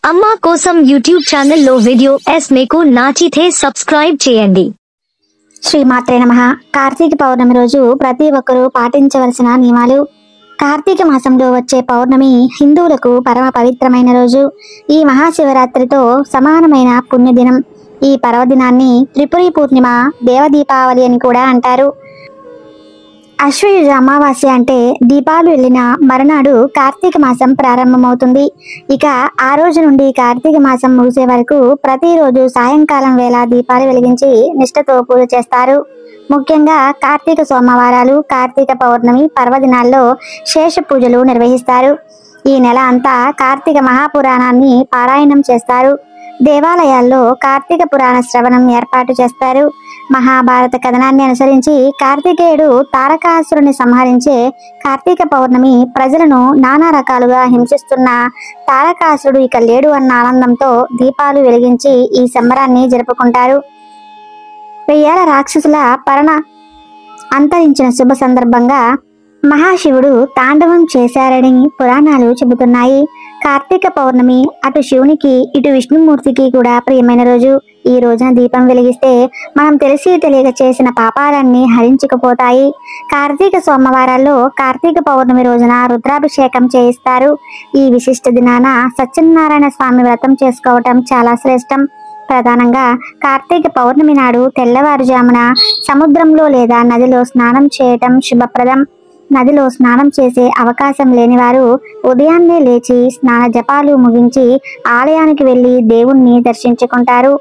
అమ్మా కోసం యూట్యూబ్ ఛానల్లో వీడియో మీకు నచ్చితే సబ్స్క్రైబ్ చేయండి. శ్రీమాత్రే నమః. కార్తీక పౌర్ణమి రోజు ప్రతి ఒక్కరూ పాటించవలసిన నియమాలు. కార్తీక మాసంలో వచ్చే పౌర్ణమి హిందువులకు పరమ పవిత్రమైన రోజు. ఈ మహాశివరాత్రితో సమానమైన పుణ్యదినం. ఈ పర్వదినాన్ని త్రిపురి పూర్ణిమ, దేవదీపావళి అని కూడా అంటారు. అశ్వయుజ అమావాస్య అంటే దీపాలు వెళ్లిన మరునాడు కార్తీక మాసం ప్రారంభమవుతుంది. ఇక ఆ రోజు నుండి కార్తీక మాసం ముగిసే వరకు ప్రతిరోజు సాయంకాలం వేళ దీపాలు వెలిగించి నిష్ఠతో పూజ చేస్తారు. ముఖ్యంగా కార్తీక సోమవారాలు, కార్తీక పౌర్ణమి పర్వదినాల్లో శేష పూజలు నిర్వహిస్తారు. ఈ నెల అంతా కార్తీక మహాపురాణాన్ని పారాయణం చేస్తారు. దేవాలయాల్లో కార్తీక పురాణ శ్రవణం ఏర్పాటు చేస్తారు. మహాభారత కథనాన్ని అనుసరించి కార్తికేయుడు తారకాసురుని సంహరించే కార్తీక పౌర్ణమి ప్రజలను నానా రకాలుగా హింసిస్తున్న తారకాసురుడు ఇక లేడు అన్న ఆనందంతో దీపాలు వెలిగించి ఈ సంబరాన్ని జరుపుకుంటారు. 1000 రాక్షసుల పరణ అంతరించిన శుభ సందర్భంగా మహాశివుడు తాండవం చేశారని పురాణాలు చెబుతున్నాయి. కార్తీక పౌర్ణమి అటు శివునికి ఇటు విష్ణుమూర్తికి కూడా ప్రియమైన రోజు. ఈ రోజున దీపం వెలిగిస్తే మనం తెలిసి తెలియక చేసిన పాపాలన్నీ హరించుకుపోతాయి. కార్తీక సోమవారాల్లో కార్తీక పౌర్ణమి రోజున రుద్రాభిషేకం చేయిస్తారు. ఈ విశిష్ట దినాన సత్యనారాయణ స్వామి వ్రతం చేసుకోవటం చాలా శ్రేష్టం. ప్రధానంగా కార్తీక పౌర్ణమి నాడు తెల్లవారుజామున సముద్రంలో లేదా నదిలో స్నానం చేయటం శుభప్రదం. నదిలో స్నానం చేసే అవకాశం లేని వారు ఉదయాన్నే లేచి స్నాన జపాలు ముగించి ఆలయానికి వెళ్లి దేవుణ్ణి దర్శించుకుంటారు.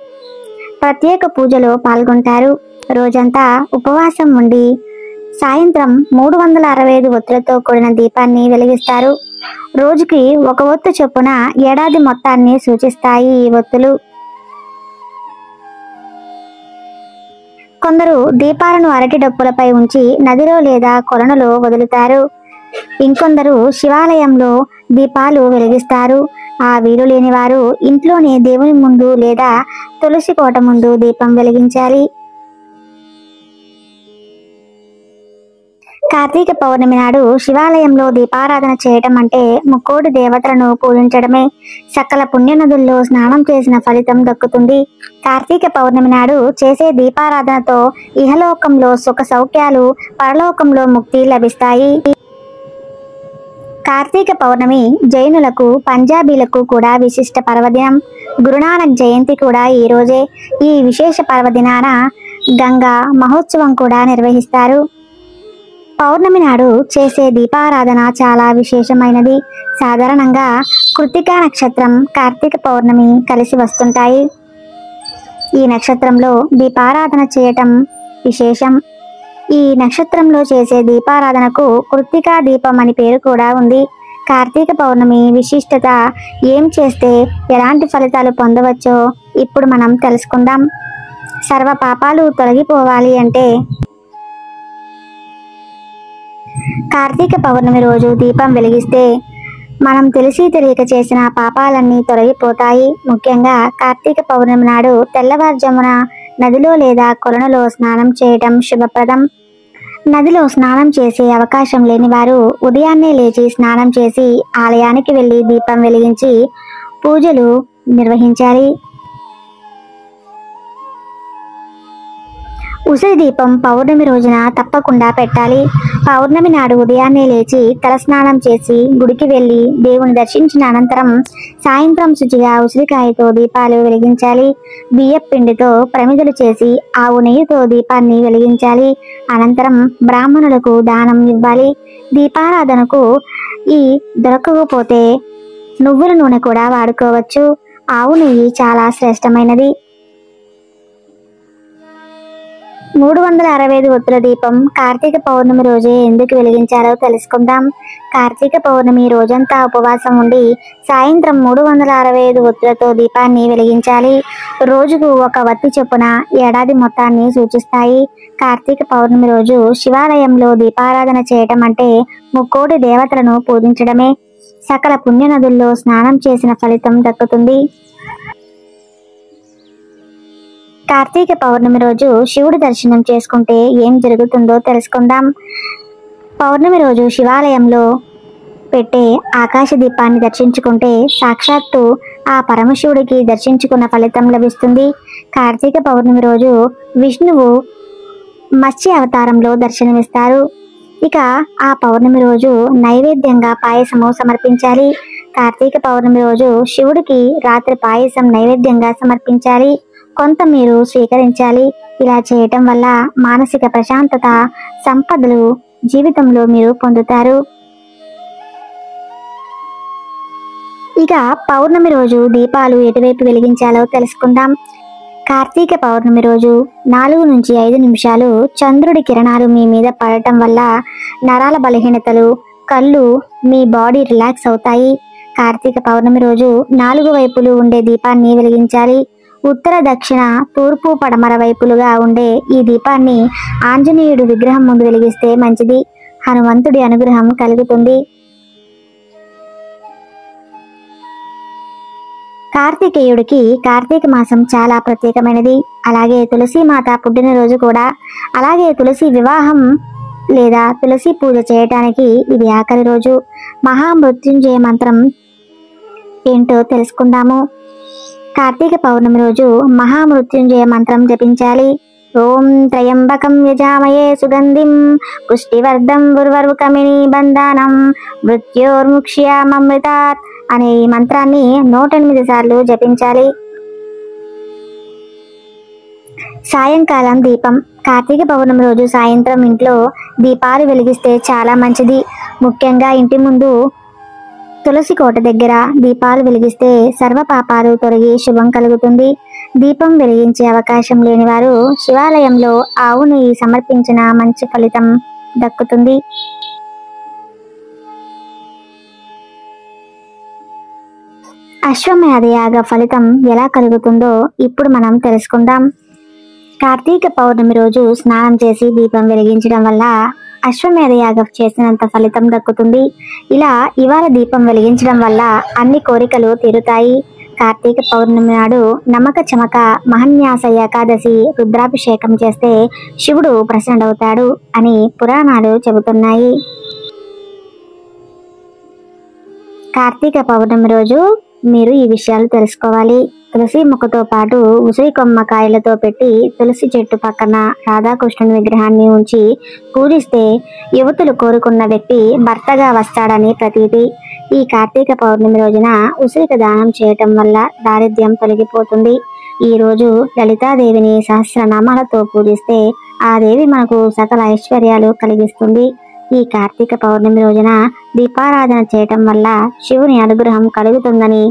ప్రత్యేక పూజలో పాల్గొంటారు. రోజంతా ఉపవాసం ఉండి సాయంత్రం 365 ఒత్తులతో కూడిన దీపాన్ని వెలిగిస్తారు. రోజుకి 1 ఒత్తు చొప్పున ఏడాది మొత్తాన్ని సూచిస్తాయి ఈ ఒత్తులు. కొందరు దీపాలను అరటి డప్పులపై ఉంచి నదిలో లేదా కొలనులో వదులుతారు. ఇంకొందరు శివాలయంలో దీపాలు వెలిగిస్తారు. ఆ వీలు లేని వారు ఇంట్లోనే దేవుని ముందు లేదా తులసి కోట ముందు దీపం వెలిగించాలి. కార్తీక పౌర్ణమి నాడు శివాలయంలో దీపారాధన చేయటం అంటే ముక్కోటి దేవతలను పూజించడమే. సకల పుణ్యనదుల్లో స్నానం చేసిన ఫలితం దక్కుతుంది. కార్తీక పౌర్ణమి నాడు చేసే దీపారాధనతో ఇహలోకంలో సుఖ సౌఖ్యాలు, పరలోకంలో ముక్తి లభిస్తాయి. కార్తీక పౌర్ణమి జైనులకు, పంజాబీలకు కూడా విశిష్ట పర్వదినం. గురునానక్ జయంతి కూడా ఈ రోజే. ఈ విశేష పర్వదినాన గంగా మహోత్సవం కూడా నిర్వహిస్తారు. పౌర్ణమి నాడు చేసే దీపారాధన చాలా విశేషమైనది. సాధారణంగా కృత్తికా నక్షత్రం, కార్తీక పౌర్ణమి కలిసి వస్తుంటాయి. ఈ నక్షత్రంలో దీపారాధన చేయటం విశేషం. ఈ నక్షత్రంలో చేసే దీపారాధనకు కృత్తికా దీపం అని పేరు కూడా ఉంది. కార్తీక పౌర్ణమి విశిష్టత, ఏం చేస్తే ఎలాంటి ఫలితాలు పొందవచ్చో ఇప్పుడు మనం తెలుసుకుందాం. సర్వ పాపాలు తొలగిపోవాలి అంటే కార్తీక పౌర్ణమి రోజు దీపం వెలిగిస్తే మనం తెలిసి తెలియక చేసిన పాపాలన్నీ తొలగిపోతాయి. ముఖ్యంగా కార్తీక పౌర్ణమి నాడు తెల్లవారుజామున నదిలో లేదా కొలనులో స్నానం చేయటం శుభప్రదం. నదిలో స్నానం చేసే అవకాశం లేని వారు ఉదయాన్నే లేచి స్నానం చేసి ఆలయానికి వెళ్లి దీపం వెలిగించి పూజలు నిర్వహించాలి. ఉసిరి దీపం పౌర్ణమి రోజున తప్పకుండా పెట్టాలి. పౌర్ణమి నాడు ఉదయాన్నే లేచి తలస్నానం చేసి గుడికి వెళ్లి దేవుని దర్శించిన అనంతరం సాయంత్రం శుచిగా ఉసిరికాయతో దీపాలు వెలిగించాలి. బియ్యపు పిండితో ప్రమిదలు చేసి ఆవు నెయ్యితో దీపాన్ని వెలిగించాలి. అనంతరం బ్రాహ్మణులకు దానం ఇవ్వాలి. దీపారాధనకు ఈ దొరకకపోతే నువ్వుల నూనె కూడా వాడుకోవచ్చు. ఆవు నెయ్యి చాలా శ్రేష్టమైనది. 365 ఒత్తుల దీపం కార్తీక పౌర్ణమి రోజే ఎందుకు వెలిగించాలో తెలుసుకుందాం. కార్తీక పౌర్ణమి రోజంతా ఉపవాసం ఉండి సాయంత్రం 365 ఒత్తులతో దీపాన్ని వెలిగించాలి. రోజుకు 1 వత్తి చొప్పున ఏడాది మొత్తాన్ని సూచిస్తాయి. కార్తీక పౌర్ణమి రోజు శివాలయంలో దీపారాధన చేయటం అంటే ముక్కోటి దేవతలను పూజించడమే. సకల పుణ్యనదుల్లో స్నానం చేసిన ఫలితం దక్కుతుంది. కార్తీక పౌర్ణమి రోజు శివుడి దర్శనం చేసుకుంటే ఏం జరుగుతుందో తెలుసుకుందాం. పౌర్ణమి రోజు శివాలయంలో పెట్టే ఆకాశ దీపాన్ని దర్శించుకుంటే సాక్షాత్తు ఆ పరమశివుడికి దర్శించుకున్న ఫలితం లభిస్తుంది. కార్తీక పౌర్ణమి రోజు విష్ణువు మత్స్య అవతారంలో దర్శనమిస్తారు. ఇక ఆ పౌర్ణమి రోజు నైవేద్యంగా పాయసము సమర్పించాలి. కార్తీక పౌర్ణమి రోజు శివుడికి రాత్రి పాయసం నైవేద్యంగా సమర్పించాలి. కొంత మీరు స్వీకరించాలి. ఇలా చేయటం వల్ల మానసిక ప్రశాంతత, సంపదలు జీవితంలో మీరు పొందుతారు. ఇక పౌర్ణమి రోజు దీపాలు ఎటువైపు వెలిగించాలో తెలుసుకుందాం. కార్తీక పౌర్ణమి రోజు 4 నుంచి 5 నిమిషాలు చంద్రుడి కిరణాలు మీ మీద పడటం వల్ల నరాల బలహీనతలు, కళ్ళు, మీ బాడీ రిలాక్స్ అవుతాయి. కార్తీక పౌర్ణమి రోజు 4 వైపులు ఉండే దీపాన్ని వెలిగించాలి. ఉత్తర, దక్షిణ, తూర్పు, పడమర వైపులుగా ఉండే ఈ దీపాన్ని ఆంజనేయుడు విగ్రహం ముందు వెలిగిస్తే మంచిది. హనుమంతుడి అనుగ్రహం కలుగుతుంది. కార్తికేయుడికి కార్తీక మాసం చాలా ప్రత్యేకమైనది. అలాగే తులసి మాత పుట్టినరోజు కూడా. అలాగే తులసి వివాహం లేదా తులసి పూజ చేయటానికి ఇది ఆఖరి రోజు. మహామృత్యుంజయ మంత్రం ఏంటో తెలుసుకుందాము. కార్తీక పౌర్ణమి రోజు మహామృత్యుంజయ మంత్రం జపించాలి. ఓం త్రయంబకం యజామయే సుగంధిం పుష్టివర్ధం ఉర్వరుకమిని బంధానం మృత్యోర్ముక్ష్యామృతాత్ అనే ఈ మంత్రాన్ని 108 సార్లు జపించాలి. సాయంకాలం దీపం. కార్తీక పౌర్ణమి రోజు సాయంత్రం ఇంట్లో దీపాలు వెలిగిస్తే చాలా మంచిది. ముఖ్యంగా ఇంటి ముందు తులసి కోట దగ్గర దీపాలు వెలిగిస్తే సర్వ పాపాలు తొలగి శుభం కలుగుతుంది. దీపం వెలిగించే అవకాశం లేని వారు శివాలయంలో ఆవు నెయ్యి సమర్పించిన మంచి ఫలితం దక్కుతుంది. అశ్వమేధ యాగ ఫలితం ఎలా కలుగుతుందో ఇప్పుడు మనం తెలుసుకుందాం. కార్తీక పౌర్ణమి రోజు స్నానం చేసి దీపం వెలిగించడం వల్ల అశ్వమేధ యాగం చేసినంత ఫలితం దక్కుతుంది. ఇలా ఇవాళ దీపం వెలిగించడం వల్ల అన్ని కోరికలు తీరుతాయి. కార్తీక పౌర్ణమి నాడు నమక చమక మహన్యాస ఏకాదశి రుద్రాభిషేకం చేస్తే శివుడు ప్రసన్నుడవుతాడు అని పురాణాలు చెబుతున్నాయి. కార్తీక పౌర్ణమి రోజు మీరు ఈ విషయాలు తెలుసుకోవాలి. తులసి మొక్కతో పాటు ఉసిరి కొమ్మకాయలతో పెట్టి తులసి చెట్టు పక్కన రాధాకృష్ణుని విగ్రహాన్ని ఉంచి పూజిస్తే యువతులు కోరుకున్న వ్యక్తి భర్తగా వస్తాడని ప్రతీతి. ఈ కార్తీక పౌర్ణమి రోజున ఉసిరికి దానం చేయటం వల్ల దారిద్ర్యం తొలగిపోతుంది. ఈ రోజు లలితాదేవిని సహస్రనామాలతో పూజిస్తే ఆ దేవి మనకు సకల ఐశ్వర్యాలు కలిగిస్తుంది. ఈ కార్తీక పౌర్ణమి రోజున దీపారాధన చేయటం వల్ల శివుని అనుగ్రహం కలుగుతుందని,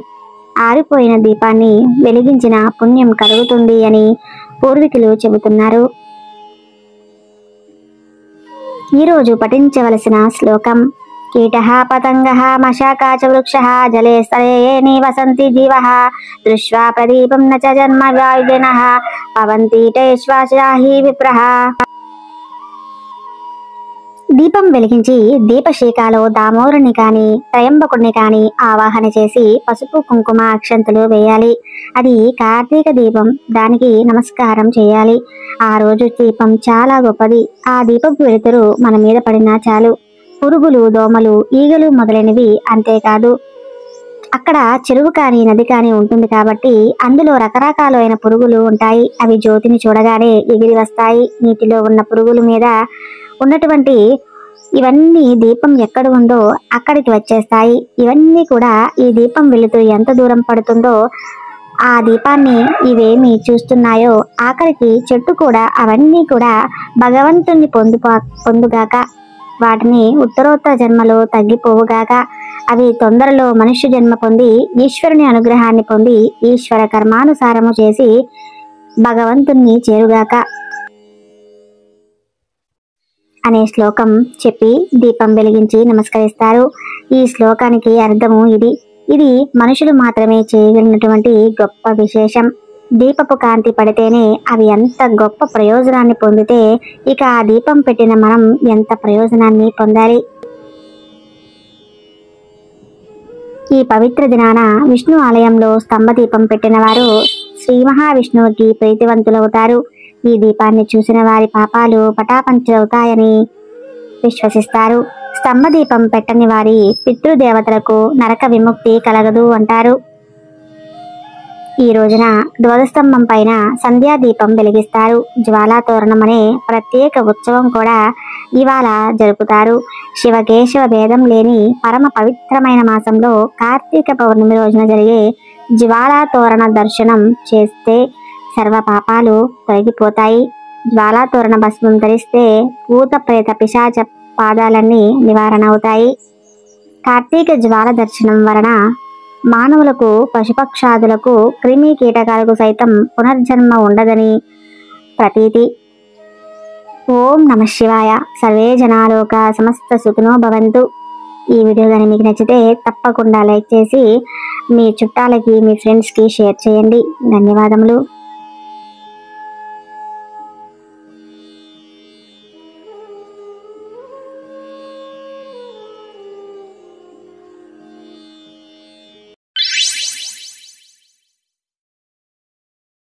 ఆరిపోయిన దీపాన్ని వెలిగించిన పుణ్యం కలుగుతుంది అని పూర్వీకులు చెబుతున్నారు. ఈరోజు పఠించవలసిన శ్లోకం: కీటః పతంగః మశాకా చ వృక్షః జలే స్థలే నివసంతి జీవః దృష్ట్వా ప్రదీపం న చ జన్మ వాయుజనః పవంతి తైశ్వాసాహి విప్రః. దీపం వెలిగించి దీపశీకాలో దామోరుని కాని త్రయంబకుడిని కాని ఆవాహన చేసి పసుపు కుంకుమ అక్షంతలు వేయాలి. అది కార్తీక దీపం. దానికి నమస్కారం చేయాలి. ఆ రోజు దీపం చాలా గొప్పది. ఆ దీపపు వెలుతురు మన మీద పడినా చాలు, పురుగులు, దోమలు, ఈగలు మొదలైనవి అంతేకాదు. అక్కడ చెరువు కానీ నది కానీ ఉంటుంది కాబట్టి అందులో రకరకాలైన పురుగులు ఉంటాయి. అవి జ్యోతిని చూడగానే ఎగిరి వస్తాయి. నీటిలో ఉన్న పురుగుల మీద ఉన్నటువంటి ఇవన్నీ దీపం ఎక్కడ ఉందో అక్కడికి వచ్చేస్తాయి. ఇవన్నీ కూడా ఈ దీపం వెలుతురు ఎంత దూరం పడుతుందో ఆ దీపాన్ని ఇవేమి చూస్తున్నాయో ఆఖరికి చెట్టు కూడా అవన్నీ కూడా భగవంతుని పొందుగాక, వాటిని ఉత్తరోత్తర జన్మలో తగ్గిపోవుగాక, అవి తొందరలో మనుష్య జన్మ పొంది ఈశ్వరుని అనుగ్రహాన్ని పొంది ఈశ్వర కర్మానుసారము చేసి భగవంతుణ్ణి చేరుగాక అనే శ్లోకం చెప్పి దీపం వెలిగించి నమస్కరిస్తారు. ఈ శ్లోకానికి అర్థము ఇది మనుషులు మాత్రమే చేయగలిగినటువంటి గొప్ప విశేషం. దీపపు కాంతి పడితేనే అవి ఎంత గొప్ప ప్రయోజనాన్ని పొందితే ఇక ఆ దీపం పెట్టిన మనం ఎంత ప్రయోజనాన్ని పొందాలి. ఈ పవిత్ర దినాన విష్ణు ఆలయంలో స్తంభదీపం పెట్టిన వారు శ్రీ మహావిష్ణువుకి ప్రీతివంతులవుతారు. ఈ దీపాన్ని చూసిన వారి పాపాలు పటాపంచలవుతాయని విశ్వసిస్తారు. స్తంభదీపం పెట్టని వారి పితృదేవతలకు నరక విముక్తి కలగదు అంటారు. ఈ రోజున ధ్వజస్తంభం పైన సంధ్యాదీపం వెలిగిస్తారు. జ్వాలా తోరణం అనే ప్రత్యేక ఉత్సవం కూడా ఇవాళ జరుపుతారు. శివకేశవ భేదం లేని పరమ పవిత్రమైన మాసంలో కార్తీక పౌర్ణమి రోజున జరిగే జ్వాలా తోరణ దర్శనం చేస్తే సర్వ పాపాలు తొలగిపోతాయి. జ్వాలా తోరణ భస్మం ధరిస్తే భూత ప్రేత పిశాచ పాదాలన్నీ నివారణ అవుతాయి. కార్తీక జ్వాల దర్శనం వలన మానవులకు పశుపక్షాదులకు క్రిమి కీటకాలకు సైతం పునర్జన్మ ఉండదని ప్రతీతి. ఓం నమః శివాయ. సర్వే జనాలోక సమస్త సుఖినో భవంతు. ఈ వీడియో కానీ మీకు నచ్చితే తప్పకుండా లైక్ చేసి మీ చుట్టాలకి మీ ఫ్రెండ్స్కి షేర్ చేయండి. ధన్యవాదములు.